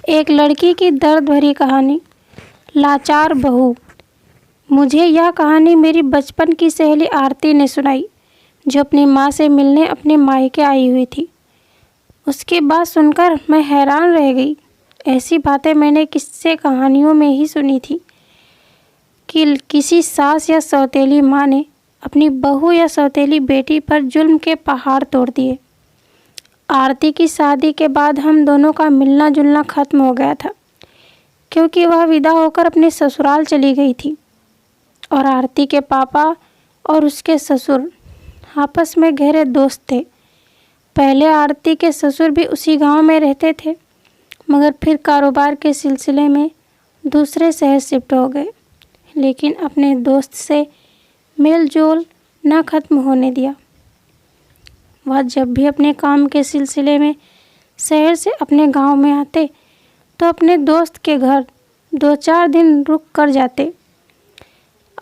एक लड़की की दर्द भरी कहानी। लाचार बहू। मुझे यह कहानी मेरी बचपन की सहेली आरती ने सुनाई, जो अपनी माँ से मिलने अपने मायके आई हुई थी। उसकी बात सुनकर मैं हैरान रह गई। ऐसी बातें मैंने किस्से कहानियों में ही सुनी थी कि किसी सास या सौतेली माँ ने अपनी बहू या सौतेली बेटी पर जुल्म के पहाड़ तोड़ दिए। आरती की शादी के बाद हम दोनों का मिलना जुलना खत्म हो गया था, क्योंकि वह विदा होकर अपने ससुराल चली गई थी और आरती के पापा और उसके ससुर आपस में गहरे दोस्त थे। पहले आरती के ससुर भी उसी गांव में रहते थे, मगर फिर कारोबार के सिलसिले में दूसरे शहर शिफ्ट हो गए, लेकिन अपने दोस्त से मेल जोल न खत्म होने दिया। वह जब भी अपने काम के सिलसिले में शहर से अपने गांव में आते तो अपने दोस्त के घर 2-4 दिन रुक कर जाते।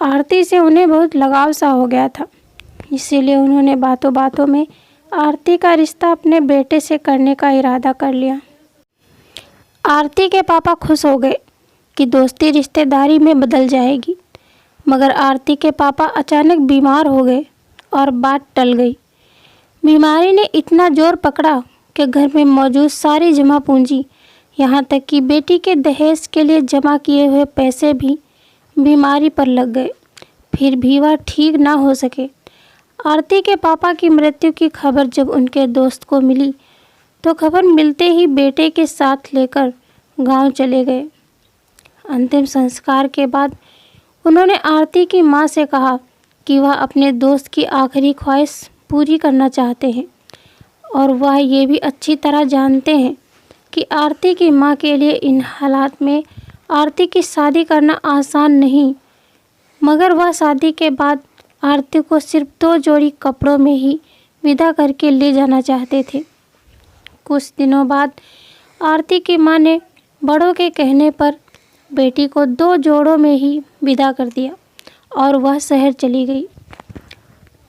आरती से उन्हें बहुत लगाव सा हो गया था, इसीलिए उन्होंने बातों बातों में आरती का रिश्ता अपने बेटे से करने का इरादा कर लिया। आरती के पापा खुश हो गए कि दोस्ती रिश्तेदारी में बदल जाएगी, मगर आरती के पापा अचानक बीमार हो गए और बात टल गई। बीमारी ने इतना जोर पकड़ा कि घर में मौजूद सारी जमा पूंजी, यहाँ तक कि बेटी के दहेज के लिए जमा किए हुए पैसे भी बीमारी पर लग गए। फिर भी वह ठीक ना हो सके। आरती के पापा की मृत्यु की खबर जब उनके दोस्त को मिली तो खबर मिलते ही बेटे के साथ लेकर गांव चले गए। अंतिम संस्कार के बाद उन्होंने आरती की माँ से कहा कि वह अपने दोस्त की आखिरी ख्वाहिश पूरी करना चाहते हैं और वह ये भी अच्छी तरह जानते हैं कि आरती की माँ के लिए इन हालात में आरती की शादी करना आसान नहीं, मगर वह शादी के बाद आरती को सिर्फ 2 जोड़ी कपड़ों में ही विदा करके ले जाना चाहते थे। कुछ दिनों बाद आरती की माँ ने बड़ों के कहने पर बेटी को 2 जोड़ों में ही विदा कर दिया और वह शहर चली गई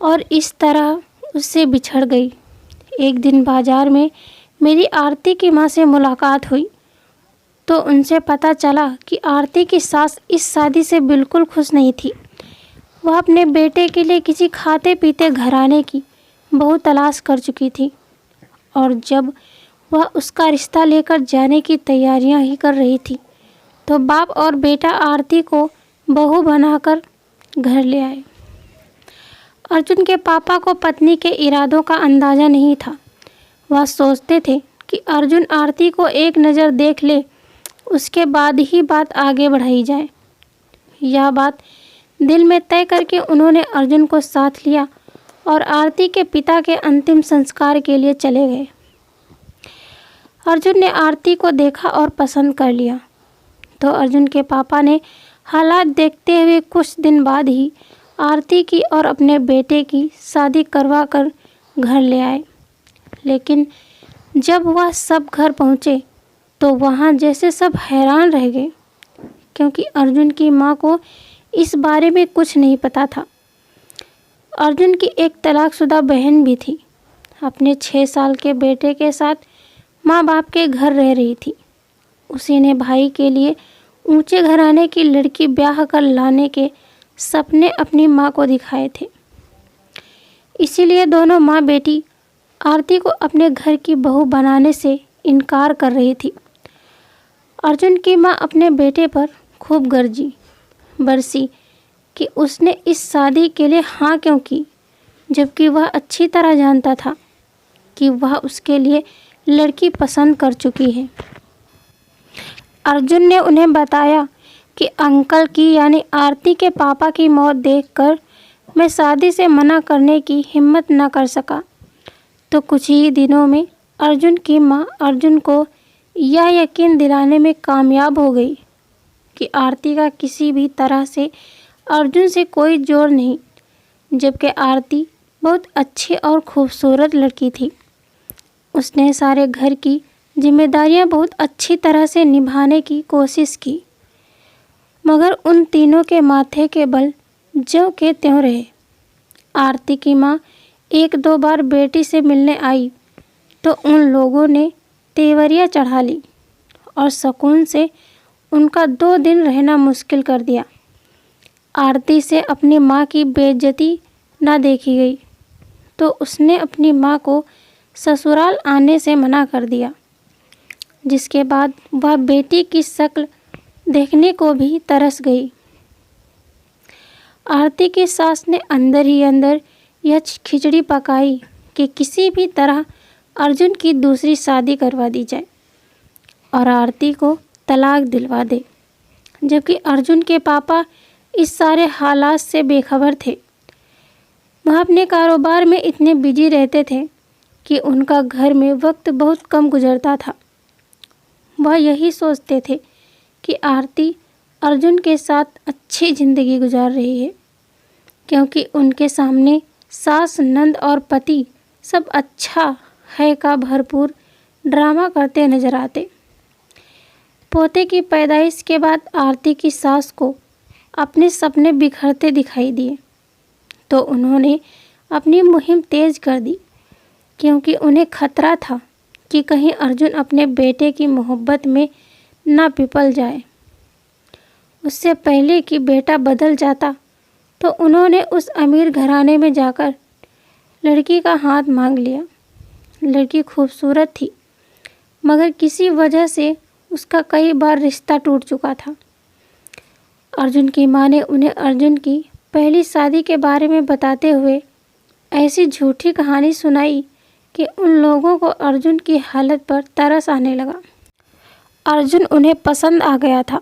और इस तरह उससे बिछड़ गई। एक दिन बाजार में मेरी आरती की माँ से मुलाकात हुई तो उनसे पता चला कि आरती की सास इस शादी से बिल्कुल खुश नहीं थी। वह अपने बेटे के लिए किसी खाते पीते घराने की बहुत तलाश कर चुकी थी और जब वह उसका रिश्ता लेकर जाने की तैयारियां ही कर रही थी तो बाप और बेटा आरती को बहू बनाकर घर ले आए। अर्जुन के पापा को पत्नी के इरादों का अंदाज़ा नहीं था। वह सोचते थे कि अर्जुन आरती को एक नज़र देख ले, उसके बाद ही बात आगे बढ़ाई जाए। यह बात दिल में तय करके उन्होंने अर्जुन को साथ लिया और आरती के पिता के अंतिम संस्कार के लिए चले गए। अर्जुन ने आरती को देखा और पसंद कर लिया तो अर्जुन के पापा ने हालात देखते हुए कुछ दिन बाद ही आरती की और अपने बेटे की शादी करवा कर घर ले आए। लेकिन जब वह सब घर पहुँचे तो वहाँ जैसे सब हैरान रह गए, क्योंकि अर्जुन की माँ को इस बारे में कुछ नहीं पता था। अर्जुन की एक तलाकशुदा बहन भी थी, अपने 6 साल के बेटे के साथ माँ बाप के घर रह रही थी। उसी ने भाई के लिए ऊंचे घराने की लड़की ब्याह कर लाने के सपने अपनी माँ को दिखाए थे। इसीलिए दोनों माँ बेटी आरती को अपने घर की बहू बनाने से इनकार कर रही थी। अर्जुन की माँ अपने बेटे पर खूब गरजी बरसी कि उसने इस शादी के लिए हाँ क्यों की, जबकि वह अच्छी तरह जानता था कि वह उसके लिए लड़की पसंद कर चुकी है। अर्जुन ने उन्हें बताया कि अंकल की यानी आरती के पापा की मौत देखकर मैं शादी से मना करने की हिम्मत न कर सका, तो कुछ ही दिनों में अर्जुन की माँ अर्जुन को यह यकीन दिलाने में कामयाब हो गई कि आरती का किसी भी तरह से अर्जुन से कोई जोड़ नहीं, जबकि आरती बहुत अच्छी और खूबसूरत लड़की थी। उसने सारे घर की जिम्मेदारियां बहुत अच्छी तरह से निभाने की कोशिश की, मगर उन तीनों के माथे के बल ज्यों के त्यों रहे। आरती की माँ 1-2 बार बेटी से मिलने आई तो उन लोगों ने तेवरियाँ चढ़ा ली और सुकून से उनका 2 दिन रहना मुश्किल कर दिया। आरती से अपनी माँ की बेइज्जती ना देखी गई तो उसने अपनी माँ को ससुराल आने से मना कर दिया, जिसके बाद वह बेटी की शक्ल देखने को भी तरस गई। आरती की सास ने अंदर ही अंदर यह खिचड़ी पकाई कि किसी भी तरह अर्जुन की दूसरी शादी करवा दी जाए और आरती को तलाक दिलवा दे, जबकि अर्जुन के पापा इस सारे हालात से बेखबर थे। वह अपने कारोबार में इतने बिजी रहते थे कि उनका घर में वक्त बहुत कम गुजरता था। वह यही सोचते थे कि आरती अर्जुन के साथ अच्छी ज़िंदगी गुजार रही है, क्योंकि उनके सामने सास, नंद और पति सब अच्छा है का भरपूर ड्रामा करते नजर आते। पोते की पैदाइश के बाद आरती की सास को अपने सपने बिखरते दिखाई दिए तो उन्होंने अपनी मुहिम तेज कर दी, क्योंकि उन्हें खतरा था कि कहीं अर्जुन अपने बेटे की मोहब्बत में ना पिपल जाए। उससे पहले कि बेटा बदल जाता तो उन्होंने उस अमीर घराने में जाकर लड़की का हाथ मांग लिया। लड़की खूबसूरत थी, मगर किसी वजह से उसका कई बार रिश्ता टूट चुका था। अर्जुन की माँ ने उन्हें अर्जुन की पहली शादी के बारे में बताते हुए ऐसी झूठी कहानी सुनाई कि उन लोगों को अर्जुन की हालत पर तरस आने लगा। अर्जुन उन्हें पसंद आ गया था,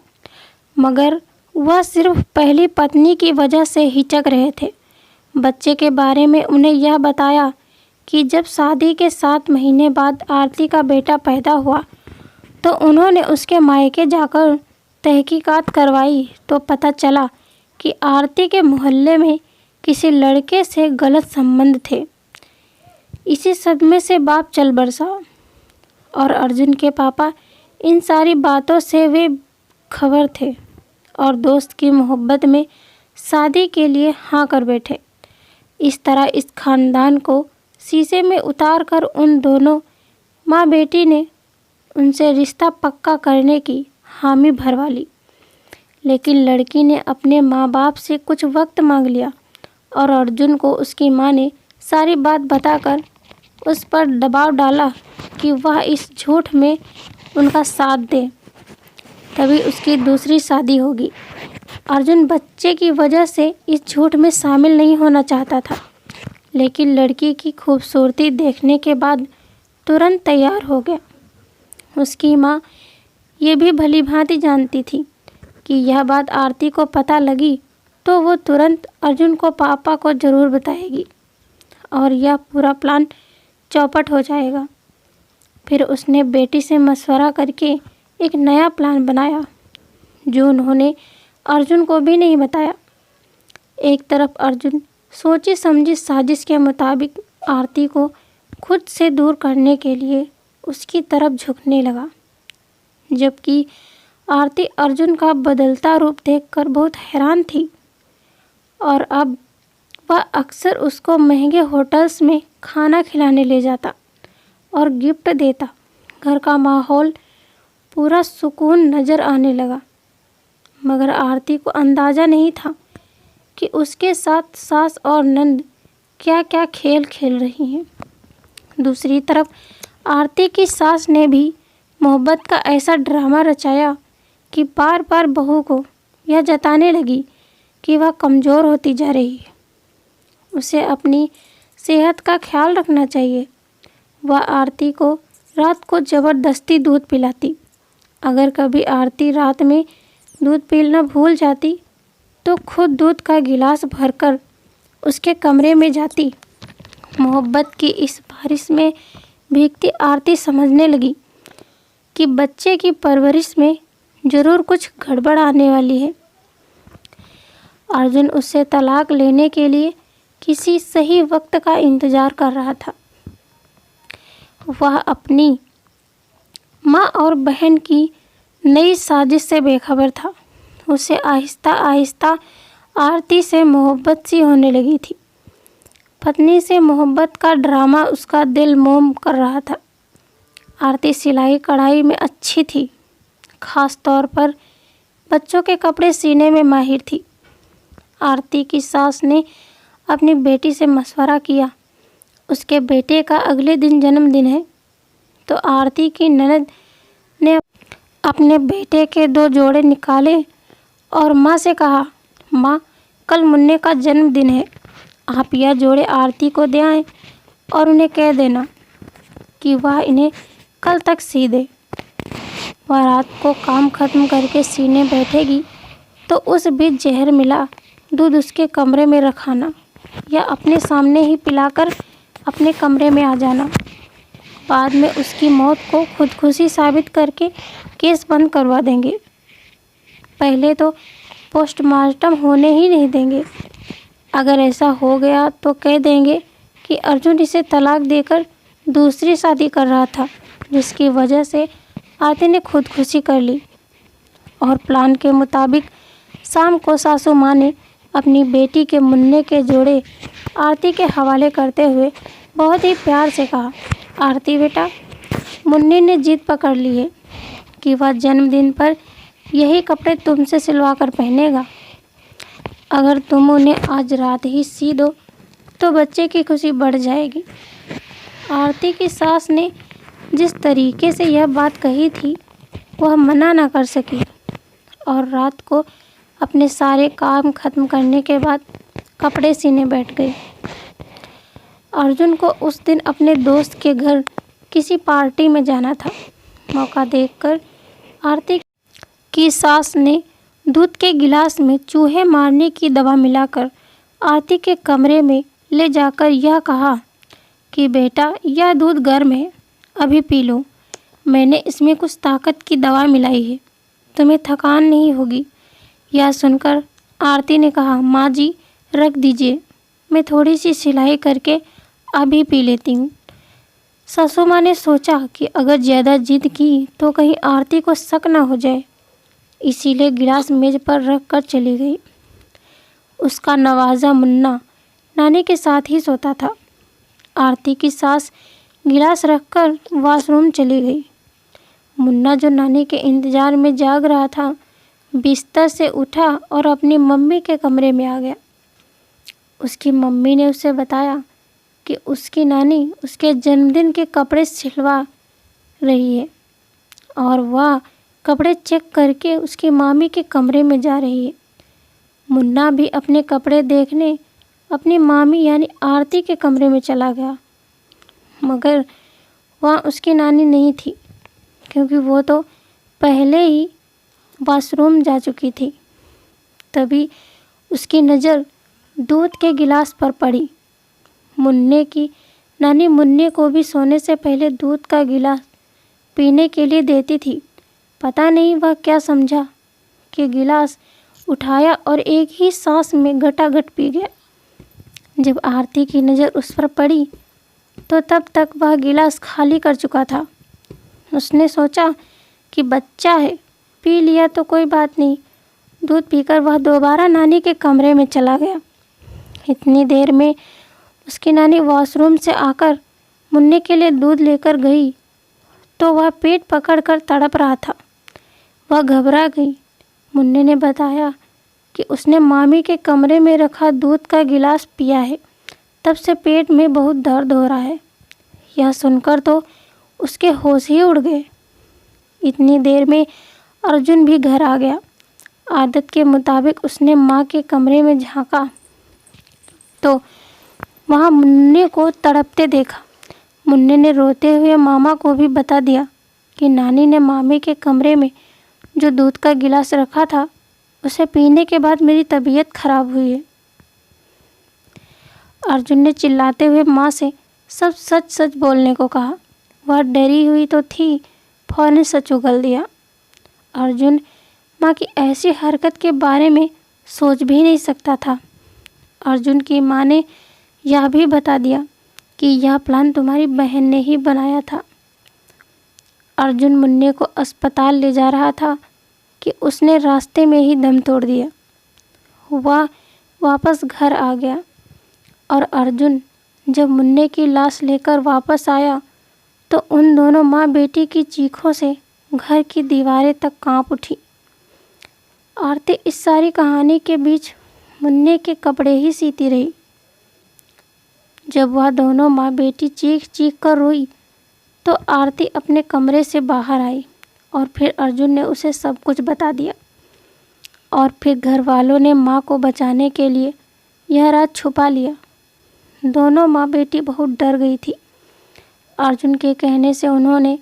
मगर वह सिर्फ पहली पत्नी की वजह से हिचक रहे थे। बच्चे के बारे में उन्हें यह बताया कि जब शादी के 7 महीने बाद आरती का बेटा पैदा हुआ तो उन्होंने उसके मायके जाकर तहकीकात करवाई तो पता चला कि आरती के मोहल्ले में किसी लड़के से गलत संबंध थे। इसी सदमे से बाप चल बरसा और अर्जुन के पापा इन सारी बातों से वे खबर थे और दोस्त की मोहब्बत में शादी के लिए हाँ कर बैठे। इस तरह इस खानदान को शीशे में उतार कर उन दोनों माँ बेटी ने उनसे रिश्ता पक्का करने की हामी भरवा ली। लेकिन लड़की ने अपने माँ बाप से कुछ वक्त मांग लिया और अर्जुन को उसकी माँ ने सारी बात बताकर उस पर दबाव डाला कि वह इस झूठ में उनका साथ दे, तभी उसकी दूसरी शादी होगी। अर्जुन बच्चे की वजह से इस झूठ में शामिल नहीं होना चाहता था, लेकिन लड़की की खूबसूरती देखने के बाद तुरंत तैयार हो गया। उसकी माँ ये भी भली भांति जानती थी कि यह बात आरती को पता लगी तो वो तुरंत अर्जुन को पापा को ज़रूर बताएगी और यह पूरा प्लान चौपट हो जाएगा। फिर उसने बेटी से मशवरा करके एक नया प्लान बनाया जो उन्होंने अर्जुन को भी नहीं बताया। एक तरफ अर्जुन सोची समझी साजिश के मुताबिक आरती को खुद से दूर करने के लिए उसकी तरफ झुकने लगा, जबकि आरती अर्जुन का बदलता रूप देखकर बहुत हैरान थी और अब वह अक्सर उसको महंगे होटल्स में खाना खिलाने ले जाता और गिफ्ट देता। घर का माहौल पूरा सुकून नज़र आने लगा, मगर आरती को अंदाज़ा नहीं था कि उसके साथ सास और नंद क्या क्या खेल खेल रही हैं। दूसरी तरफ आरती की सास ने भी मोहब्बत का ऐसा ड्रामा रचाया कि बार बार बहू को यह जताने लगी कि वह कमज़ोर होती जा रही है, उसे अपनी सेहत का ख्याल रखना चाहिए। वह आरती को रात को ज़बरदस्ती दूध पिलाती। अगर कभी आरती रात में दूध पीना भूल जाती तो खुद दूध का गिलास भरकर उसके कमरे में जाती। मोहब्बत की इस बारिश में भीगती आरती समझने लगी कि बच्चे की परवरिश में ज़रूर कुछ गड़बड़ आने वाली है। अर्जुन उससे तलाक लेने के लिए किसी सही वक्त का इंतज़ार कर रहा था। वह अपनी माँ और बहन की नई साजिश से बेखबर था। उसे आहिस्ता आहिस्ता आरती से मोहब्बत सी होने लगी थी। पत्नी से मोहब्बत का ड्रामा उसका दिल मोम कर रहा था। आरती सिलाई कढ़ाई में अच्छी थी, खास तौर पर बच्चों के कपड़े सीने में माहिर थी। आरती की सास ने अपनी बेटी से मशवरा किया। उसके बेटे का अगले दिन जन्मदिन है, तो आरती की ननद ने अपने बेटे के 2 जोड़े निकाले और माँ से कहा, माँ, कल मुन्ने का जन्मदिन है, आप यह जोड़े आरती को दे आएं और उन्हें कह देना कि वह इन्हें कल तक सी दे। वह रात को काम खत्म करके सीने बैठेगी तो उस बीच जहर मिला दूध उसके कमरे में रखाना या अपने सामने ही पिलाकर अपने कमरे में आ जाना। बाद में उसकी मौत को खुदकुशी साबित करके केस बंद करवा देंगे। पहले तो पोस्टमार्टम होने ही नहीं देंगे। अगर ऐसा हो गया तो कह देंगे कि अर्जुन इसे तलाक देकर दूसरी शादी कर रहा था, जिसकी वजह से आरती ने खुदकुशी कर ली। और प्लान के मुताबिक शाम को सासू माँ ने अपनी बेटी के मुन्ने के जोड़े आरती के हवाले करते हुए बहुत ही प्यार से कहा, आरती बेटा, मुन्ने ने जिद पकड़ ली है कि वह जन्मदिन पर यही कपड़े तुमसे सिलवा कर पहनेगा। अगर तुम उन्हें आज रात ही सी दो तो बच्चे की खुशी बढ़ जाएगी। आरती की सास ने जिस तरीके से यह बात कही थी वह मना न कर सकी और रात को अपने सारे काम खत्म करने के बाद कपड़े सीने बैठ गई। अर्जुन को उस दिन अपने दोस्त के घर किसी पार्टी में जाना था। मौका देखकर आरती की सास ने दूध के गिलास में चूहे मारने की दवा मिलाकर आरती के कमरे में ले जाकर यह कहा कि बेटा, यह दूध गर्म है, अभी पी लो। मैंने इसमें कुछ ताकत की दवा मिलाई है, तुम्हें थकान नहीं होगी। यह सुनकर आरती ने कहा, माँ जी, रख दीजिए, मैं थोड़ी सी सिलाई करके अभी पी लेती हूँ। सासू माँ ने सोचा कि अगर ज़्यादा जिद की तो कहीं आरती को शक न हो जाए, इसीलिए गिलास मेज पर रख कर चली गई। उसका नवाजा मुन्ना नानी के साथ ही सोता था। आरती की सास गिलास रखकर वॉशरूम चली गई। मुन्ना, जो नानी के इंतज़ार में जाग रहा था, बिस्तर से उठा और अपनी मम्मी के कमरे में आ गया। उसकी मम्मी ने उसे बताया कि उसकी नानी उसके जन्मदिन के कपड़े सिलवा रही है और वह कपड़े चेक करके उसकी मामी के कमरे में जा रही है। मुन्ना भी अपने कपड़े देखने अपनी मामी यानी आरती के कमरे में चला गया, मगर वहाँ उसकी नानी नहीं थी, क्योंकि वो तो पहले ही वॉशरूम जा चुकी थी। तभी उसकी नज़र दूध के गिलास पर पड़ी। मुन्ने की नानी मुन्ने को भी सोने से पहले दूध का गिलास पीने के लिए देती थी। पता नहीं वह क्या समझा कि गिलास उठाया और एक ही सांस में घटाघट पी गया। जब आरती की नज़र उस पर पड़ी तो तब तक वह गिलास खाली कर चुका था। उसने सोचा कि बच्चा है, पी लिया तो कोई बात नहीं। दूध पीकर वह दोबारा नानी के कमरे में चला गया। इतनी देर में उसकी नानी वॉशरूम से आकर मुन्ने के लिए दूध लेकर गई तो वह पेट पकड़कर तड़प रहा था। वह घबरा गई। मुन्ने ने बताया कि उसने मामी के कमरे में रखा दूध का गिलास पिया है, तब से पेट में बहुत दर्द हो रहा है। यह सुनकर तो उसके होश ही उड़ गए। इतनी देर में अर्जुन भी घर आ गया। आदत के मुताबिक उसने माँ के कमरे में झांका तो वहाँ मुन्ने को तड़पते देखा। मुन्ने ने रोते हुए मामा को भी बता दिया कि नानी ने मामी के कमरे में जो दूध का गिलास रखा था उसे पीने के बाद मेरी तबीयत खराब हुई है। अर्जुन ने चिल्लाते हुए माँ से सब सच सच बोलने को कहा। वह डरी हुई तो थी, फौरन सच उगल दिया। अर्जुन माँ की ऐसी हरकत के बारे में सोच भी नहीं सकता था। अर्जुन की माँ ने यह भी बता दिया कि यह प्लान तुम्हारी बहन ने ही बनाया था। अर्जुन मुन्ने को अस्पताल ले जा रहा था कि उसने रास्ते में ही दम तोड़ दिया। वह वापस घर आ गया और अर्जुन जब मुन्ने की लाश लेकर वापस आया तो उन दोनों माँ बेटी की चीखों से घर की दीवारें तक कांप उठी। आरती इस सारी कहानी के बीच मुन्ने के कपड़े ही सीती रही। जब वह दोनों माँ बेटी चीख चीख कर रोई तो आरती अपने कमरे से बाहर आई और फिर अर्जुन ने उसे सब कुछ बता दिया। और फिर घर वालों ने माँ को बचाने के लिए यह राज छुपा लिया। दोनों माँ बेटी बहुत डर गई थी। अर्जुन के कहने से उन्होंने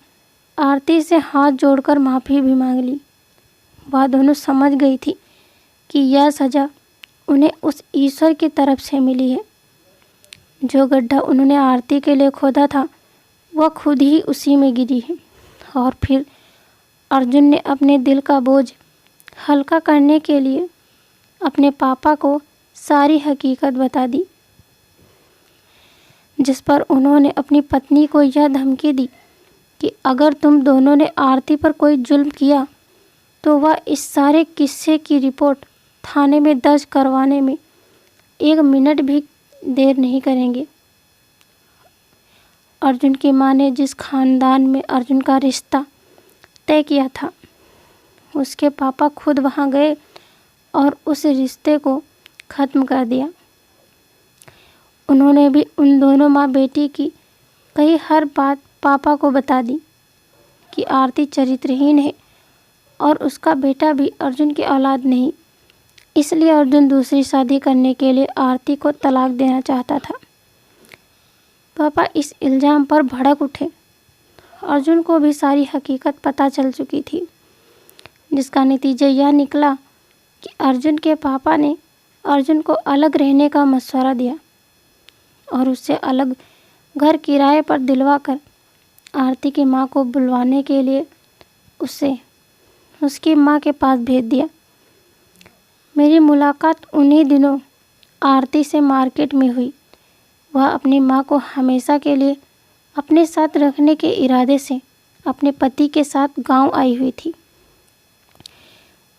आरती से हाथ जोड़कर माफ़ी भी मांग ली। वह दोनों समझ गई थी कि यह सज़ा उन्हें उस ईश्वर की तरफ से मिली है। जो गड्ढा उन्होंने आरती के लिए खोदा था वह खुद ही उसी में गिरी है। और फिर अर्जुन ने अपने दिल का बोझ हल्का करने के लिए अपने पापा को सारी हकीकत बता दी, जिस पर उन्होंने अपनी पत्नी को यह धमकी दी कि अगर तुम दोनों ने आरती पर कोई जुल्म किया तो वह इस सारे किस्से की रिपोर्ट थाने में दर्ज करवाने में 1 मिनट भी देर नहीं करेंगे। अर्जुन की माँ ने जिस खानदान में अर्जुन का रिश्ता तय किया था उसके पापा खुद वहाँ गए और उस रिश्ते को ख़त्म कर दिया। उन्होंने भी उन दोनों माँ बेटी की कही हर बात पापा को बता दी कि आरती चरित्रहीन है और उसका बेटा भी अर्जुन की औलाद नहीं, इसलिए अर्जुन दूसरी शादी करने के लिए आरती को तलाक देना चाहता था। पापा इस इल्ज़ाम पर भड़क उठे। अर्जुन को भी सारी हकीकत पता चल चुकी थी, जिसका नतीजा यह निकला कि अर्जुन के पापा ने अर्जुन को अलग रहने का मशवरा दिया और उससे अलग घर किराए पर दिलवाकर आरती की माँ को बुलवाने के लिए उसे उसकी माँ के पास भेज दिया। मेरी मुलाकात उन्हीं दिनों आरती से मार्केट में हुई। वह अपनी माँ को हमेशा के लिए अपने साथ रखने के इरादे से अपने पति के साथ गांव आई हुई थी।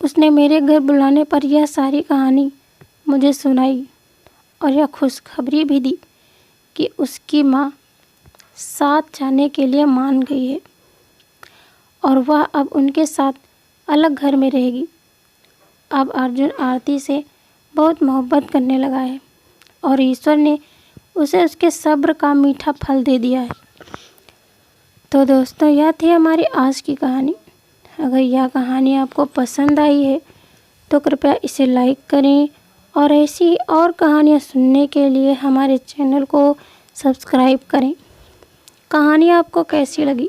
उसने मेरे घर बुलाने पर यह सारी कहानी मुझे सुनाई और यह खुशखबरी भी दी कि उसकी माँ साथ जाने के लिए मान गई है और वह अब उनके साथ अलग घर में रहेगी। अब अर्जुन आरती से बहुत मोहब्बत करने लगा है और ईश्वर ने उसे उसके सब्र का मीठा फल दे दिया है। तो दोस्तों, यह थी हमारी आज की कहानी। अगर यह कहानी आपको पसंद आई है तो कृपया इसे लाइक करें और ऐसी ही और कहानियाँ सुनने के लिए हमारे चैनल को सब्सक्राइब करें। कहानी आपको कैसी लगी,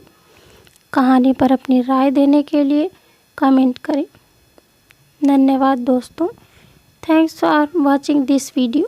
कहानी पर अपनी राय देने के लिए कमेंट करें। धन्यवाद दोस्तों। Thanks for watching this video.